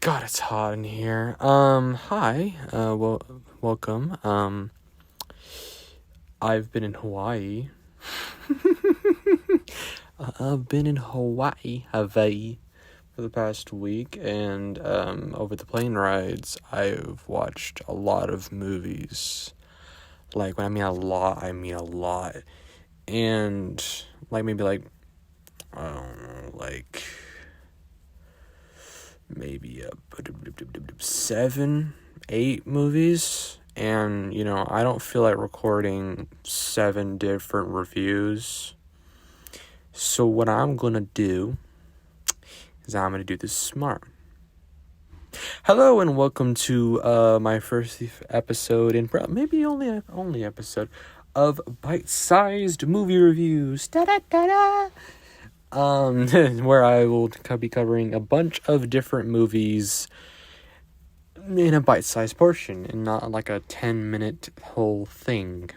God, it's hot in here. Hi. Welcome. I've been in Hawaii. I've been in Hawaii, for the past week, and over the plane rides, I've watched a lot of movies. Like, when I mean a lot, I mean a lot. And, maybe I don't know, maybe 7, 8 movies. And, I don't feel like recording 7 different reviews. So what I'm going to do is I'm going to do this smart. Hello and welcome to my first episode, and maybe only episode of bite-sized movie reviews. Da-da-da-da! Where I will be covering a bunch of different movies in a bite-sized portion, and not like a 10-minute whole thing.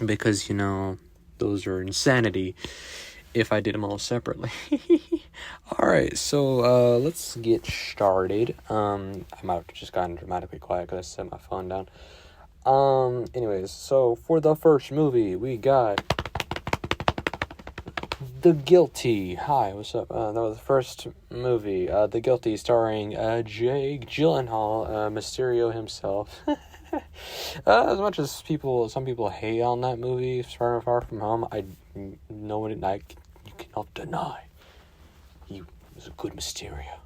Because, those are insanity if I did them all separately. Alright, so, let's get started. I might have just gotten dramatically quiet because I set my phone down. Anyways, so for the first movie, we got The Guilty. Hi, what's up? That was the first movie, The Guilty, starring Jake Gyllenhaal, Mysterio himself. As much as some people hate on that movie, Far From Home, you cannot deny he was a good Mysterio.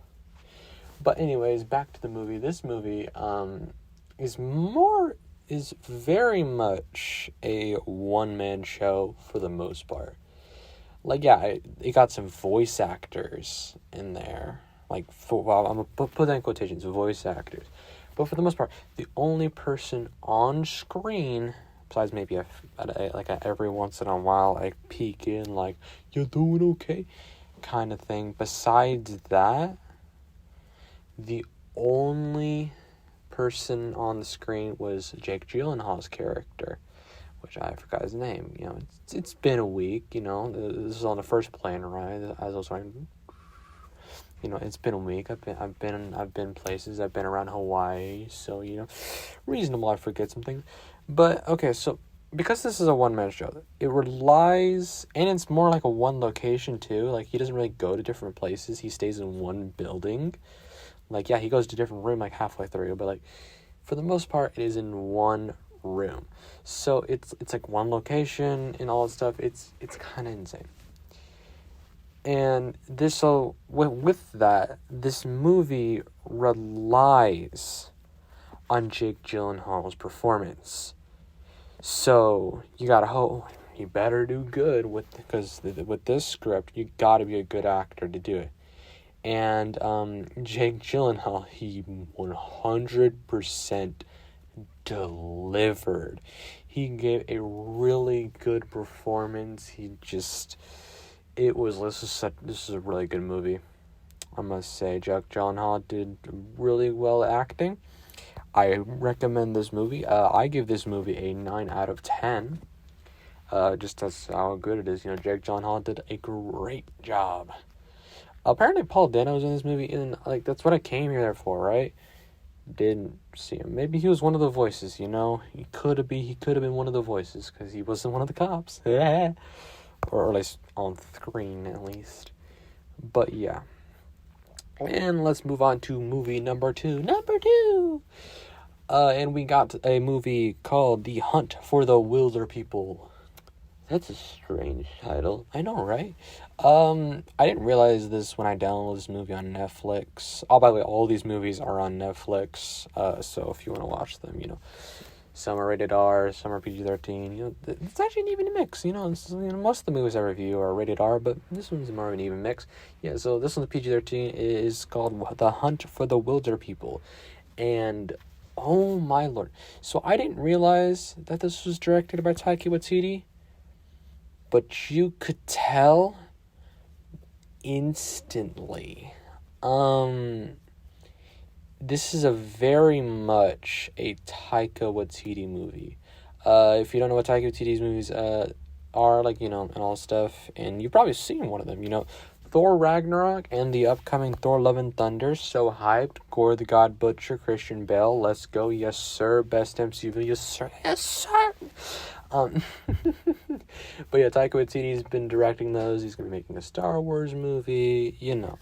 But anyways, back to the movie. This movie is very much a one-man show for the most part. It got some voice actors in there. I'm going to put that in quotations, voice actors. But for the most part, the only person on screen, besides maybe every once in a while, I peek in, you doing okay? Kind of thing. Besides that, the only person on the screen was Jake Gyllenhaal's character, which I forgot his name. It's been a week. This is on the first plane ride. As I was saying, it's been a week. I've been places. I've been around Hawaii, so reasonable. I forget some things, but okay. So because this is a one-man show, it relies, and it's more like a one location too. He doesn't really go to different places. He stays in one building. He goes to a different room halfway through, but for the most part, it is in one room. So it's one location and all that stuff. It's kind of insane. And with that, this movie relies on Jake Gyllenhaal's performance. So you gotta hope you better do good because with this script, you gotta be a good actor to do it. And Jake Gyllenhaal, he 100% delivered. He gave a really good performance. This is a really good movie. I must say, Jake Gyllenhaal did really well acting. I recommend this movie. I give this movie a 9 out of 10. Just that's how good it is. Jake Gyllenhaal did a great job. Apparently Paul Dano's in this movie, and that's what I came here for, right? Didn't see him. Maybe he was one of the voices, He could have been one of the voices, because he wasn't one of the cops. Or at least on screen, at least. But yeah. And let's move on to movie number 2. And we got a movie called The Hunt for the Wilder People. That's a strange title. I know, right? I didn't realize this when I downloaded this movie on Netflix. Oh, by the way, all these movies are on Netflix. So if you want to watch them, some are rated R, some are PG-13. It's actually an even mix. Most of the movies I review are rated R, but this one's more of an even mix. Yeah, so this one's PG-13 is called The Hunt for the Wilder People. And, oh my lord. So I didn't realize that this was directed by Taika Waititi. But you could tell instantly. This is a very much a Taika Waititi movie. If you don't know what Taika Waititi's movies are, and all stuff, and you've probably seen one of them, Thor Ragnarok and the upcoming Thor Love and Thunder. So hyped. Gore the God Butcher, Christian Bale. Let's go. Yes, sir. Best MCU. Yes, sir. Yes, sir. But yeah, Taika Waititi's been directing those. He's going to be making a Star Wars movie. You know,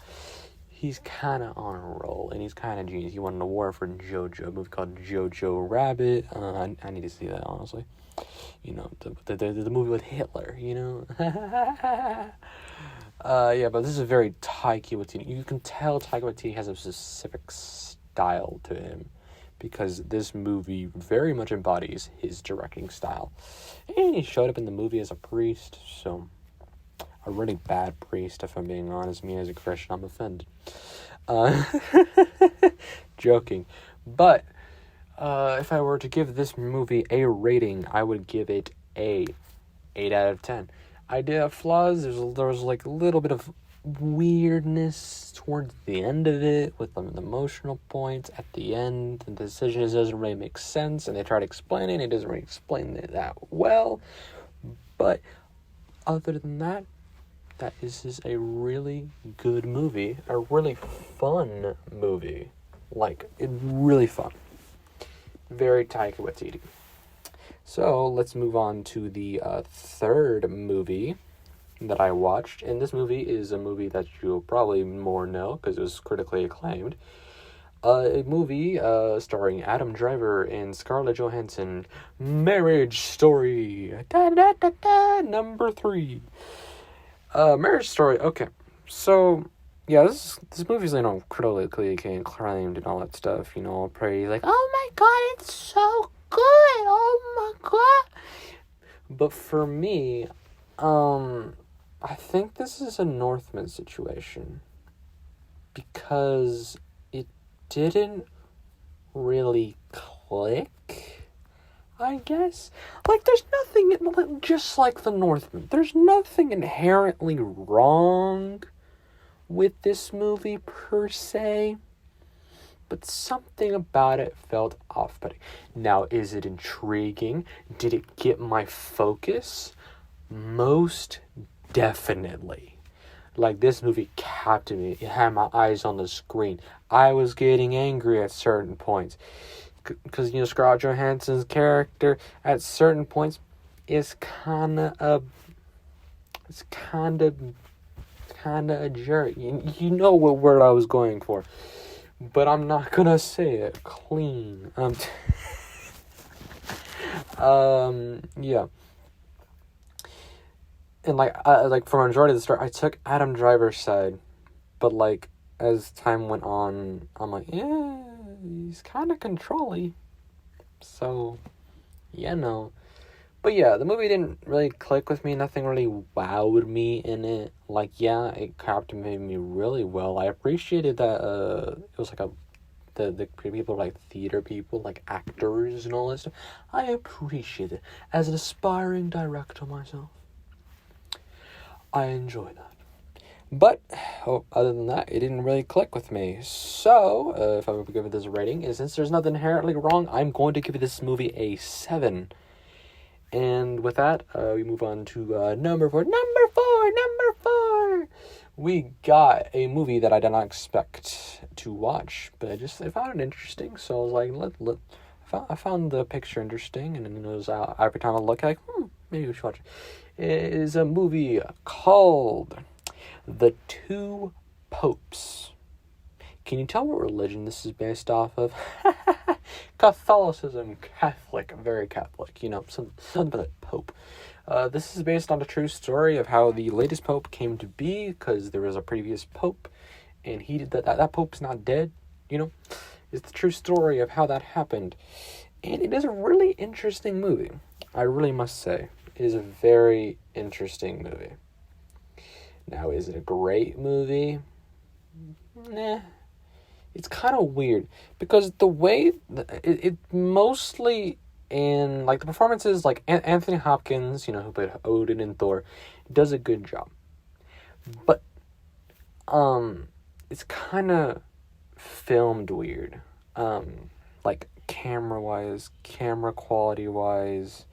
he's kind of on a roll, and he's kind of genius. He won an award for JoJo, a movie called Jojo Rabbit. I need to see that, honestly. You know, the movie with Hitler, you know? Yeah, but this is a very Taika Waititi. You can tell Taika Waititi has a specific style to him, because this movie very much embodies his directing style. And he showed up in the movie as a priest, so a really bad priest, if I'm being honest. Me as a Christian, I'm offended. Joking. But if I were to give this movie a rating, I would give it a 8 out of 10. I did have flaws. There was like a little bit of weirdness towards the end of it, with the emotional points at the end. The decision doesn't really make sense, and they try to explain it. It doesn't really explain it that well. But other than that, this is a really good movie. A really fun movie. Like, really fun. Very Taika Waititi. So, let's move on to the third movie that I watched. And this movie is a movie that you'll probably more know, because it was critically acclaimed. A movie starring Adam Driver and Scarlett Johansson. Marriage Story. Number 3. Marriage Story. Okay. So, yeah, this movie's, you know, critically acclaimed and all that stuff, you know, praise, like, oh my god, it's so good, oh my god. But for me, I think this is a Northman situation, because it didn't really click, I guess. Like, there's nothing, just like the Northman, there's nothing inherently wrong with this movie per se, but something about it felt off-putting. Now, is it intriguing? Did it get my focus? Most definitely. Like, this movie captivated me. It had my eyes on the screen. I was getting angry at certain points, because, you know, Scarlett Johansson's character at certain points is kind of a jerk. You know what word I was going for, but I'm not gonna say it clean. Yeah. And like for majority of the story, I took Adam Driver's side, but like as time went on, I'm like, yeah, he's kind of controlly. So, yeah, no. But yeah, the movie didn't really click with me. Nothing really wowed me in it. Like, yeah, it captivated me really well. I appreciated that it was like the people, like theater people, like actors and all that stuff. I appreciate it. As an aspiring director myself, I enjoy that. But, other than that, it didn't really click with me. So, if I were to give it this rating, and since there's nothing inherently wrong, I'm going to give this movie a 7. And with that, we move on to number 4. Number 4! We got a movie that I did not expect to watch, but I found it interesting, so I was like, I found the picture interesting, and then it was every time I look, like, maybe we should watch it. It is a movie called The Two Popes. Can you tell what religion this is based off of? Catholicism, Catholic, very Catholic, you know, something about Pope. This is based on a true story of how the latest Pope came to be, because there was a previous Pope, and he did that Pope's not dead, you know. It's the true story of how that happened. And it is a really interesting movie, I really must say. It is a very interesting movie. Now, is it a great movie? Nah. It's kind of weird, because the way it mostly in, like, the performances, like Anthony Hopkins, you know, who played Odin in Thor, does a good job. But it's kind of filmed weird. Like camera-wise, camera quality-wise,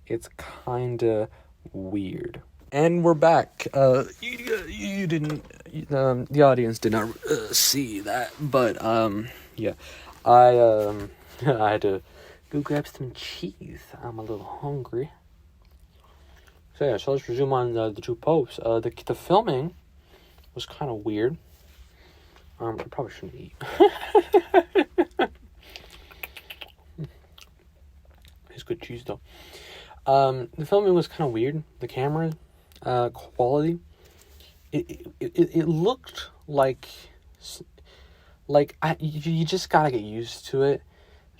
it's kind of weird. And we're back. You the audience did not see that, but yeah, I I had to go grab some cheese. I'm a little hungry. So yeah, so let's resume on the two popes. The filming was kind of weird. I probably shouldn't eat. It's good cheese though. The filming was kind of weird. The camera quality. It looked like you just gotta get used to it.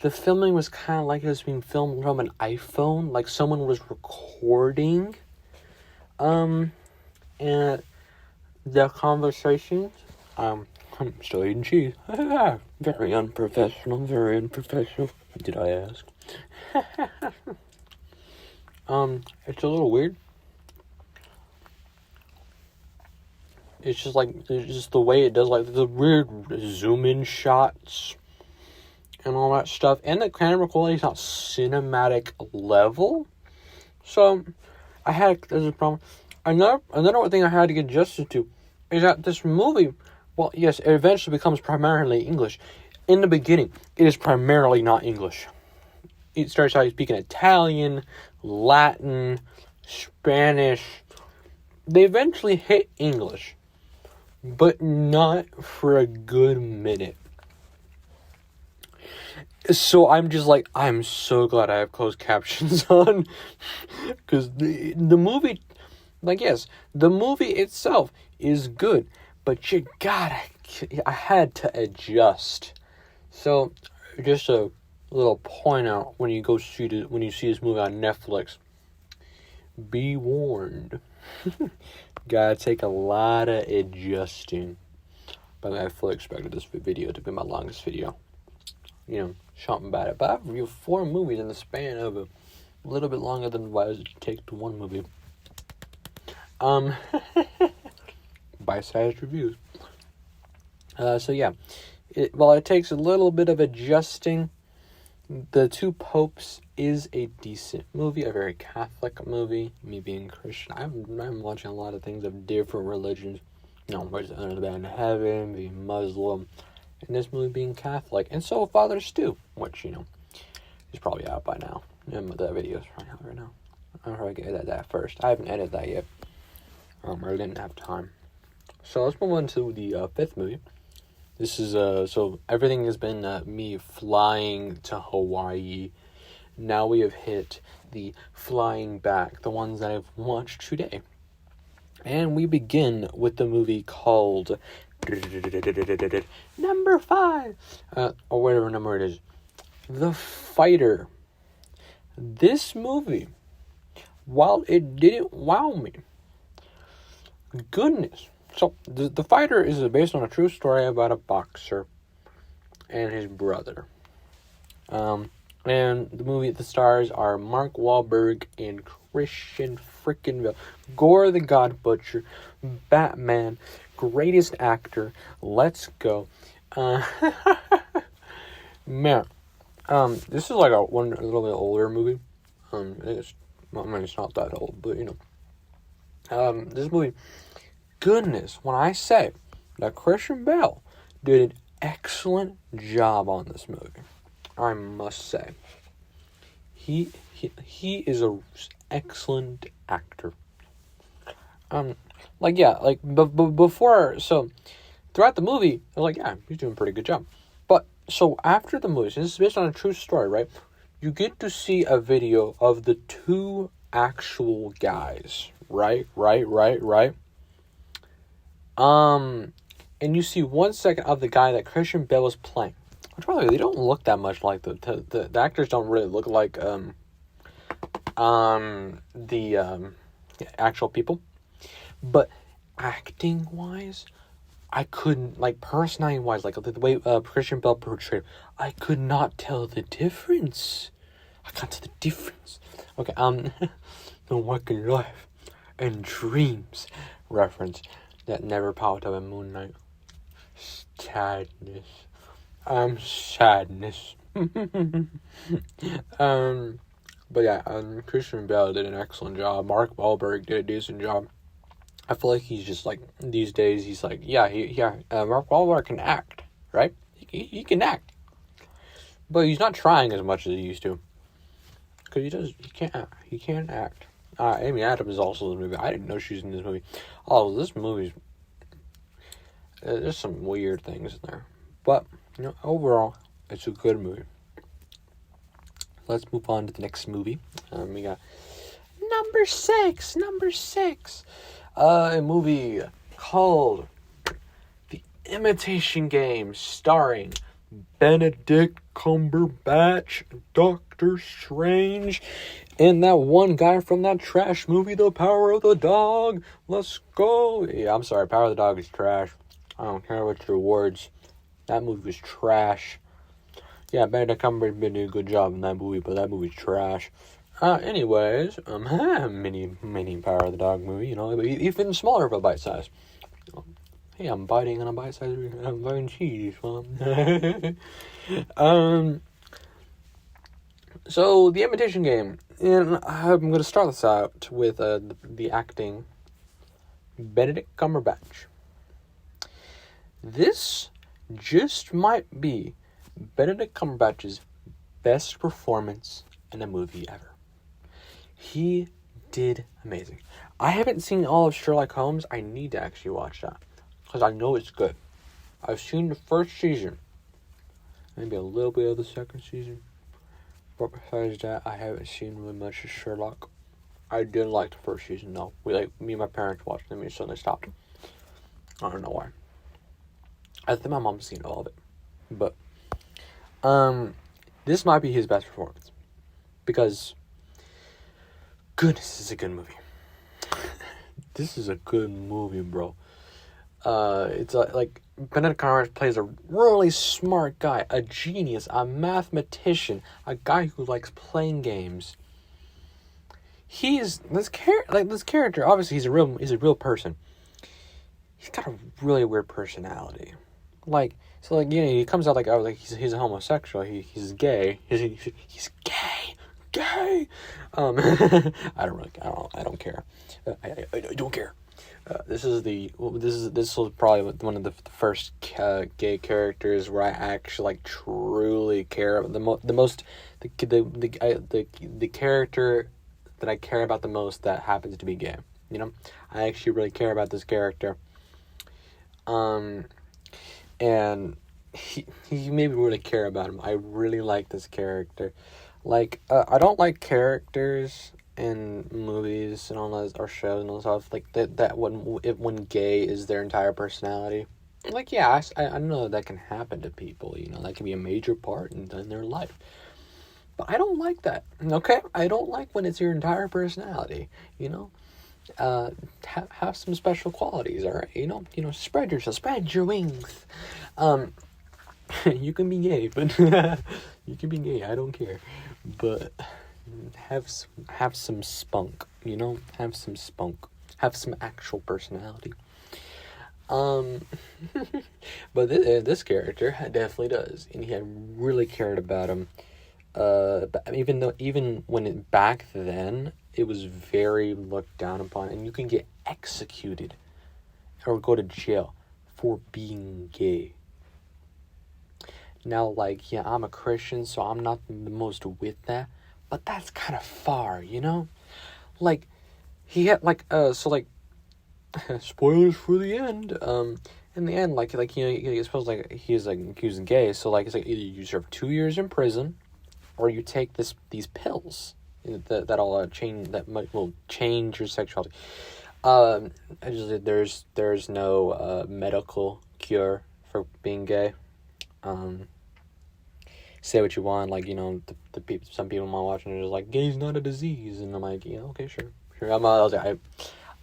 The filming was kind of like it was being filmed from an iPhone, like someone was recording. And the conversations. I'm still eating cheese. Very unprofessional. Very unprofessional. Did I ask? It's a little weird. It's just the way it does, like, the weird zoom-in shots and all that stuff. And the camera quality is not cinematic level. So, there's a problem. Another thing I had to get adjusted to is that this movie, well, yes, it eventually becomes primarily English. In the beginning, it is primarily not English. It starts out speaking Italian, Latin, Spanish. They eventually hit English, but not for a good minute. So I'm just like, I'm so glad I have closed captions on, because the movie, like, yes, the movie itself is good, but I had to adjust. So, just a little point out when you see this movie on Netflix, be warned. Gotta take a lot of adjusting. But I fully expected this video to be my longest video. Something about it. But I've reviewed 4 movies in the span of a little bit longer than what it take to one movie. Bite-sized reviews. So yeah. It takes a little bit of adjusting. The Two Popes is a decent movie, a very Catholic movie. Me being Christian, I'm watching a lot of things of different religions. Where's Under the Bed in Heaven, being Muslim, and this movie being Catholic, and so Father Stew, which is probably out by now. That video is probably out right now. I'll probably get that first. I haven't edited that yet. I didn't have time. So let's move on to the 5th movie. This is, so everything has been me flying to Hawaii. Now we have hit the flying back, the ones that I've watched today. And we begin with the movie called number 5, or whatever number it is. The Fighter. This movie, while it didn't wow me, goodness. So, The Fighter is based on a true story about a boxer and his brother. And the stars are Mark Wahlberg and Christian frickin' Bale. Gore the God Butcher, Batman, greatest actor, let's go. Man, this is like a little bit older movie. It's not that old, but this movie, goodness, when I say that Christian Bale did an excellent job on this movie, I must say, he is an excellent actor. Before, so throughout the movie, I was like, yeah, he's doing a pretty good job. But so after the movie, since it's based on a true story, right? You get to see a video of the 2 actual guys, right? And you see 1 second of the guy that Christian Bale was playing. Which, by the way, they don't look that much like the actors don't really look like the actual people. But acting wise, I couldn't, like, personality wise, like the way Christian Bale portrayed, I could not tell the difference. I can't tell the difference. Okay, the working life and dreams reference that never popped up in Moon Knight. Sadness. Sadness. But yeah, Christian Bale did an excellent job. Mark Wahlberg did a decent job. I feel like he's just like, these days, he's like, Mark Wahlberg can act, right? He can act. But he's not trying as much as he used to. Because he can't act. He can't act. Amy Adams is also in this movie. I didn't know she was in this movie. Oh, this movie's, there's some weird things in there. But, overall, it's a good movie. Let's move on to the next movie. We got number six. A movie called The Imitation Game, starring Benedict Cumberbatch, Doctor Strange, and that one guy from that trash movie, The Power of the Dog. Let's go. Yeah, I'm sorry, Power of the Dog is trash. I don't care what your words. That movie was trash. Yeah, Benedict Cumberbatch did a good job in that movie, but that movie's trash. Anyways, mini Power of the Dog movie, even smaller of a bite size. Hey, I'm biting on a bite size. I'm biting cheese. So the Imitation Game, and I'm gonna start this out with the acting. Benedict Cumberbatch. This just might be Benedict Cumberbatch's best performance in a movie ever. He did amazing. I haven't seen all of Sherlock Holmes. I need to actually watch that, because I know it's good. I've seen the first season. Maybe a little bit of the second season. But besides that, I haven't seen really much of Sherlock. I did like the first season, though. Me and my parents watched them, and suddenly stopped. I don't know why. I think my mom's seen all of it. But, this might be his best performance. Because, goodness, this is a good movie. This is a good movie, bro. It's like Benedict Cumberbatch plays a really smart guy, a genius, a mathematician, a guy who likes playing games. He's this character. Obviously, he's a real person. He's got a really weird personality. He comes out like he's a homosexual. He's gay. He's gay. Gay. I don't care. I don't care. This was probably one of the first gay characters where I actually truly care. The character that I care about the most that happens to be gay. I actually really care about this character. And he made me really care about him. I really like this character. I don't like characters in movies and all those, or shows and all stuff that when gay is their entire personality. I know that can happen to people. That can be a major part in their life. But I don't like that. Okay, I don't like when it's your entire personality. Have some special qualities. All right, spread your wings. You can be gay, but you can be gay. I don't care, but have some spunk. Have some spunk. Have some actual personality. But this character definitely does, and I really cared about him. Even when back then it was very looked down upon, and you can get executed or go to jail for being gay. Now, I'm a Christian, so I'm not the most with that, but that's kind of far, he had spoilers for the end. In the end, you're supposed he was accused gay, so it's either you serve 2 years in prison, or you take these pills that'll will change your sexuality. There's no medical cure for being gay. Say what you want, the people. Some people might watch and they're just like, "Gay's not a disease," and I'm like, "Yeah, okay, sure."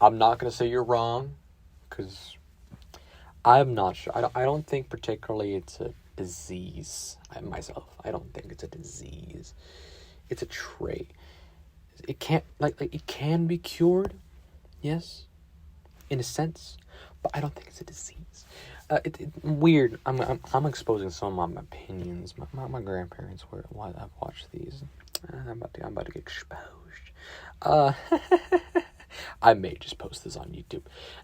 I'm not gonna say you're wrong, because I'm not sure. I don't think particularly it's a disease. I don't think it's a disease. It's a trait. It can't it can be cured, yes, in a sense, but I don't think it's a disease. It's weird. I'm exposing some of my opinions. My grandparents were while I've watched these. I'm about to get exposed. I may just post this on YouTube.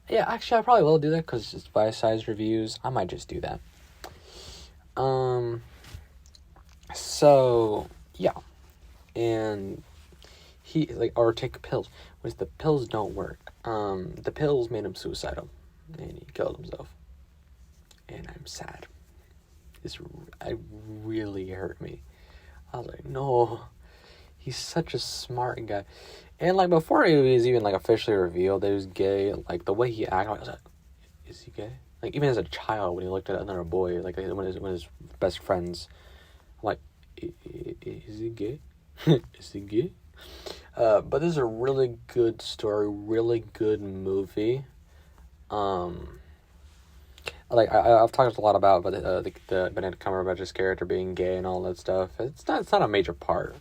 Yeah, actually, I probably will do that because it's bite-sized reviews. I might just do that. So, yeah. And he, or take pills. Which the pills don't work. The pills made him suicidal. And he killed himself. And I'm sad. It really hurt me. I was like, no. He's such a smart guy. And, before he was even, officially revealed that he was gay, the way he acted, I was like, is he gay? Even as a child, when he looked at another boy, when his best friends, I'm like, is he gay? Is he gay? But this is a really good story, really good movie. I've talked a lot about the Benedict Cumberbatch's character being gay and all that stuff. It's not a major part,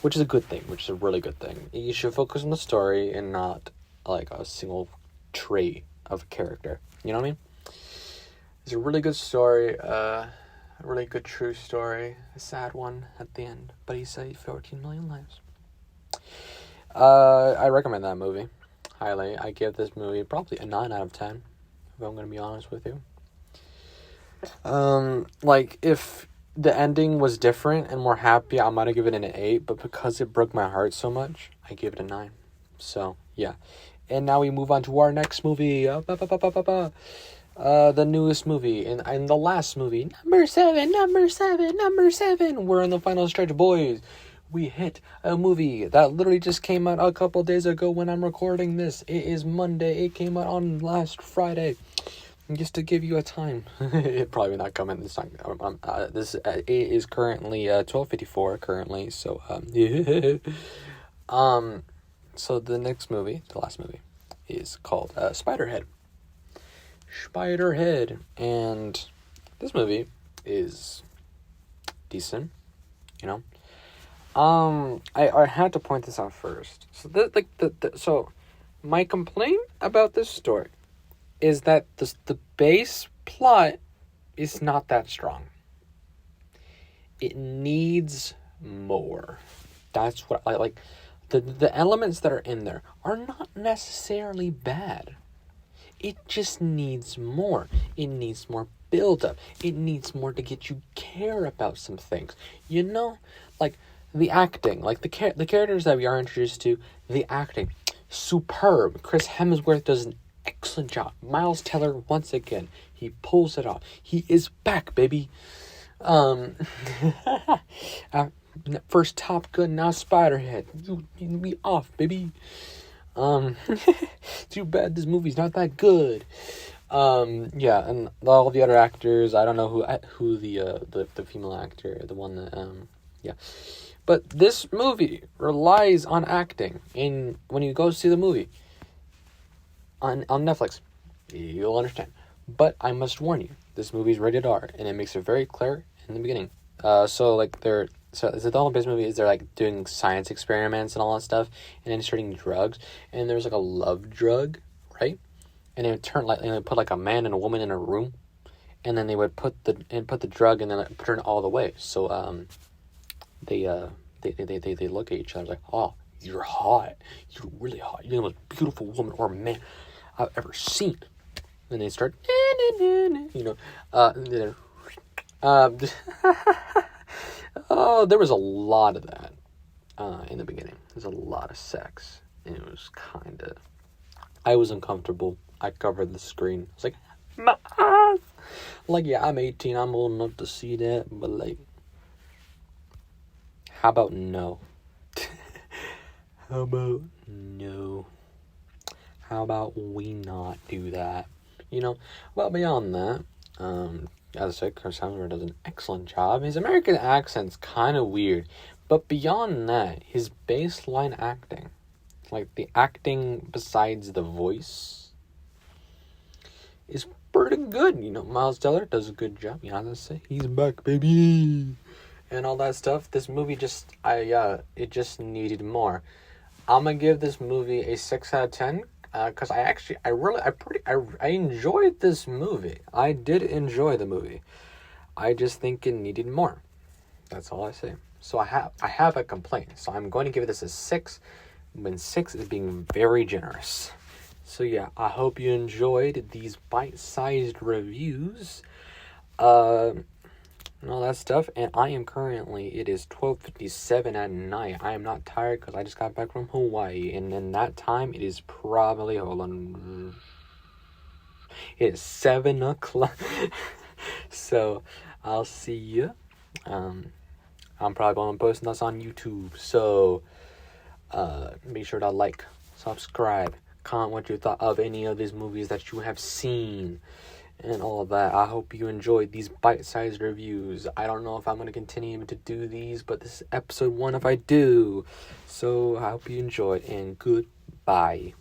which is a good thing, which is a really good thing. You should focus on the story and not a single trait of a character. You know what I mean? It's a really good story, a really good true story, a sad one at the end, but he saved 14 million lives. I recommend that movie highly. I give this movie probably a 9 out of 10, if I'm going to be honest with you. If the ending was different and more happy, I might have given it an 8, but because it broke my heart so much, I give it a 9. So, yeah. And now we move on to our next movie. The newest movie. And the last movie. Number 7. We're in the final stretch, boys. We hit a movie that literally just came out a couple days ago when I'm recording this. It is Monday. It came out on last Friday. Just to give you a time. It probably not coming this time. It is currently 12:54 currently. So, So the next movie, the last movie, is called Spiderhead. Spiderhead. And this movie is decent, you know. I had to point this out first. So so my complaint about this story is that the base plot is not that strong. It needs more. That's what I like. The elements that are in there are not necessarily bad. It just needs more. It needs more build-up. It needs more to get you care about some things. You know? The acting. The characters that we are introduced to, the acting. Superb. Chris Hemsworth does an excellent job. Miles Teller, once again, he pulls it off. He is back, baby. First Top Gun, now Spiderhead. You be off, baby. Too bad this movie's not that good. Yeah, and all the other actors, I don't know who the female actor, the one that, yeah. But this movie relies on acting. And when you go see the movie on Netflix, you'll understand. But I must warn you, this movie is rated R, and it makes it very clear in the beginning. So the whole base movie is they're doing science experiments and all that stuff, and inserting drugs, and there's a love drug, right? And they would put a man and a woman in a room, and then they would put the drug and then turn it all the way. So they look at each other like, oh, you're hot, you're really hot, you're the most beautiful woman or man I've ever seen. And they start, oh, there was a lot of that in the beginning. There's a lot of sex, and it was I was uncomfortable. I covered the screen. I was like, my eyes. Yeah, I'm 18. I'm old enough to see that, but how about no? How about no? How about we not do that? Well, beyond that, as I said, Chris Hemsworth does an excellent job. His American accent's kind of weird, but beyond that, his baseline acting, the acting besides the voice, is pretty good. Miles Teller does a good job. I say he's back, baby, and all that stuff. This movie it just needed more. I'm gonna give this movie a 6 out of 10. Because I enjoyed this movie. I did enjoy the movie. I just think it needed more. That's all I say. So I have a complaint. So I'm going to give this a 6 when 6 is being very generous. So yeah, I hope you enjoyed these bite-sized reviews. And all that stuff. And I am currently, it is 12:57 at night. I am not tired because I just got back from Hawaii. And in that time, it is probably, hold on, it is 7 o'clock. So, I'll see you. I'm probably going to post this on YouTube. So, make sure to like, subscribe, comment what you thought of any of these movies that you have seen. And all of that. I hope you enjoyed these bite-sized reviews. I don't know if I'm going to continue to do these, but this is episode 1 if I do. So I hope you enjoyed, and goodbye.